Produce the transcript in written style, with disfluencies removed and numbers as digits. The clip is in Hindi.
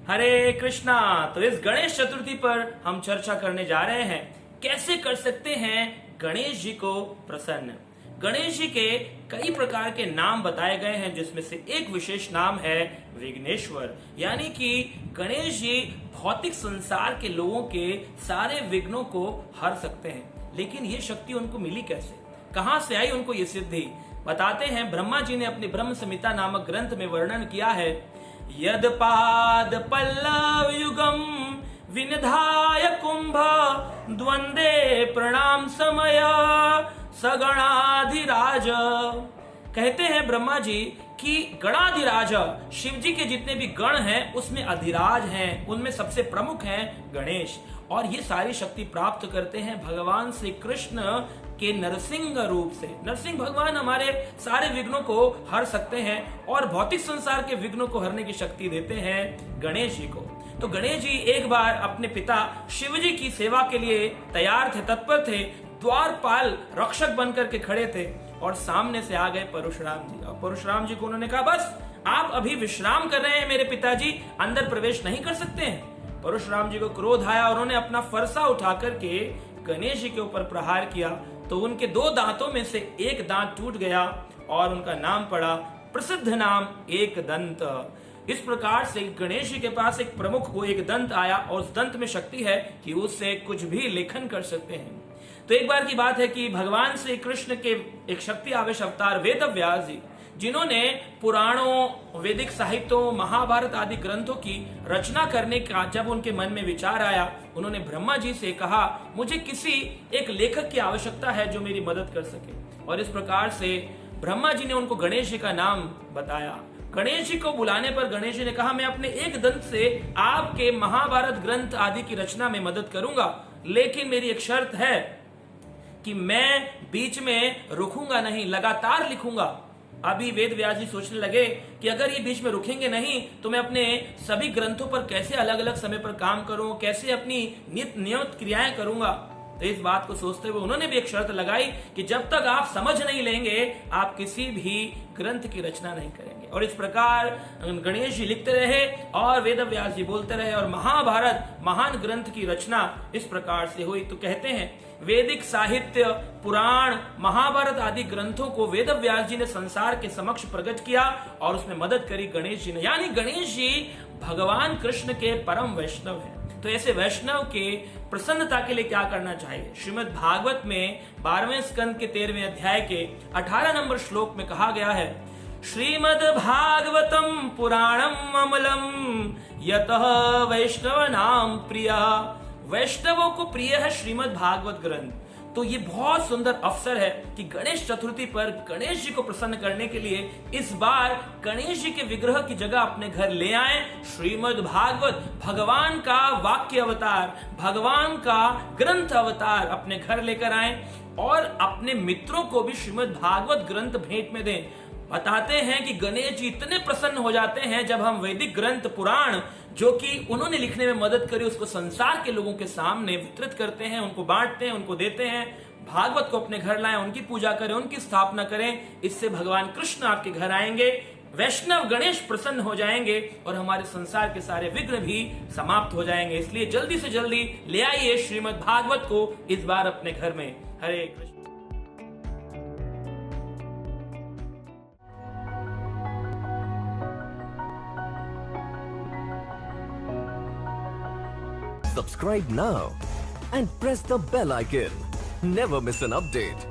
हरे कृष्णा। तो इस गणेश चतुर्थी पर हम चर्चा करने जा रहे हैं कैसे कर सकते हैं गणेश जी को प्रसन्न। गणेश जी के कई प्रकार के नाम बताए गए हैं, जिसमें से एक विशेष नाम है विघ्नेश्वर। यानी कि गणेश जी भौतिक संसार के लोगों के सारे विघ्नों को हर सकते हैं। लेकिन ये शक्ति उनको मिली कैसे, कहां से आई उनको ये सिद्धि? बताते हैं, ब्रह्मा जी ने अपने ब्रह्म संहिता नामक ग्रंथ में वर्णन किया है, यद पाद पल्लव युगम विनिधाय कुंभ द्वंदे प्रणाम समय सगणाधिराज। कहते हैं ब्रह्मा जी कि गणाधिराज शिव जी के जितने भी गण हैं उसमें अधिराज हैं, उनमें सबसे प्रमुख हैं गणेश। और ये सारी शक्ति प्राप्त करते हैं भगवान श्री कृष्ण के नरसिंह रूप से। नरसिंह भगवान हमारे सारे विघ्नों को हर सकते हैं और भौतिक संसार के विघ्नों को हरने की शक्ति देते हैं गणेश जी को। तो गणेश जी एक बार अपने पिता शिव जी की सेवा के लिए तैयार थे, तत्पर थे, द्वारपाल रक्षक बनकर के खड़े थे और सामने से आ गए परशुराम जी। और परशुराम जी को उन्होंने कहा, बस आप अभी विश्राम कर रहे हैं मेरे पिताजी, अंदर प्रवेश नहीं कर सकते हैं। परशुराम जी को क्रोध आया और उन्होंने अपना फरसा उठा करके गणेश जी के ऊपर प्रहार किया। तो उनके दो दांतों में से एक दांत टूट गया और उनका नाम पड़ा प्रसिद्ध नाम एक दंत। इस प्रकार से गणेश जी के पास एक प्रमुख वो एक दंत आया और उस दंत में शक्ति है कि उससे कुछ भी लेखन कर सकते हैं। तो एक बार की बात है कि भगवान श्री कृष्ण के एक शक्ति आवेश अवतार वेद व्यास जी, जिन्होंने पुराणों, वैदिक साहित्यों, महाभारत आदि ग्रंथों की रचना करने का जब उनके मन में विचार आया, उन्होंने ब्रह्मा जी से कहा, मुझे किसी एक लेखक की आवश्यकता है जो मेरी मदद कर सके। और इस प्रकार से ब्रह्मा जी ने उनको गणेश जी का नाम बताया। गणेश जी को बुलाने पर गणेश जी ने कहा, मैं अपने एक दंत से आपके महाभारत ग्रंथ आदि की रचना में मदद करूंगा, लेकिन मेरी एक शर्त है कि मैं बीच में रुकूंगा नहीं, लगातार लिखूंगा। अभी वेद व्यास जी सोचने लगे कि अगर ये बीच में रुकेंगे नहीं तो मैं अपने सभी ग्रंथों पर कैसे अलग अलग समय पर काम करूं, कैसे अपनी नियमित क्रियाएं करूंगा। तो इस बात को सोचते हुए उन्होंने भी एक शर्त लगाई कि जब तक आप समझ नहीं लेंगे आप किसी भी ग्रंथ की रचना नहीं करेंगे। और इस प्रकार गणेश जी लिखते रहे और वेद व्यास जी बोलते रहे और महाभारत महान ग्रंथ की रचना इस प्रकार से हुई। तो कहते हैं वैदिक साहित्य, पुराण, महाभारत आदि ग्रंथों को वेद व्यास जी ने संसार के समक्ष प्रकट किया और उसमें मदद करी गणेश जी ने। यानी गणेश जी भगवान कृष्ण के परम वैष्णव हैं। तो ऐसे वैष्णव के प्रसन्नता के लिए क्या करना चाहिए? श्रीमद् भागवत में 12वें स्कंद के 13वें अध्याय के 18 नंबर श्लोक में कहा गया है, श्रीमद् भागवतम पुराणम अमलम यतः वैष्णव नाम प्रिया। वैष्णवों को प्रिय है श्रीमद् भागवत ग्रंथ। तो ये बहुत सुंदर अवसर है कि गणेश चतुर्थी पर गणेश जी को प्रसन्न करने के लिए इस बार गणेश जी के विग्रह की जगह अपने घर ले आए श्रीमद् भागवत, भगवान का वाक्य अवतार, भगवान का ग्रंथ अवतार अपने घर लेकर आए और अपने मित्रों को भी श्रीमद् भागवत ग्रंथ भेंट में दें। बताते हैं कि गणेश जी इतने प्रसन्न हो जाते हैं जब हम वैदिक ग्रंथ, पुराण जो कि उन्होंने लिखने में मदद करी, उसको संसार के लोगों के सामने वितरित करते हैं, उनको बांटते हैं, उनको देते हैं। भागवत को अपने घर लाएं, उनकी पूजा करें, उनकी स्थापना करें। इससे भगवान कृष्ण आपके घर आएंगे, वैष्णव गणेश प्रसन्न हो जाएंगे और हमारे संसार के सारे विघ्न भी समाप्त हो जाएंगे। इसलिए जल्दी से जल्दी ले आइए श्रीमद् भागवत को इस बार अपने घर में। हरे Krishna. Subscribe now and press the bell icon. Never miss an update.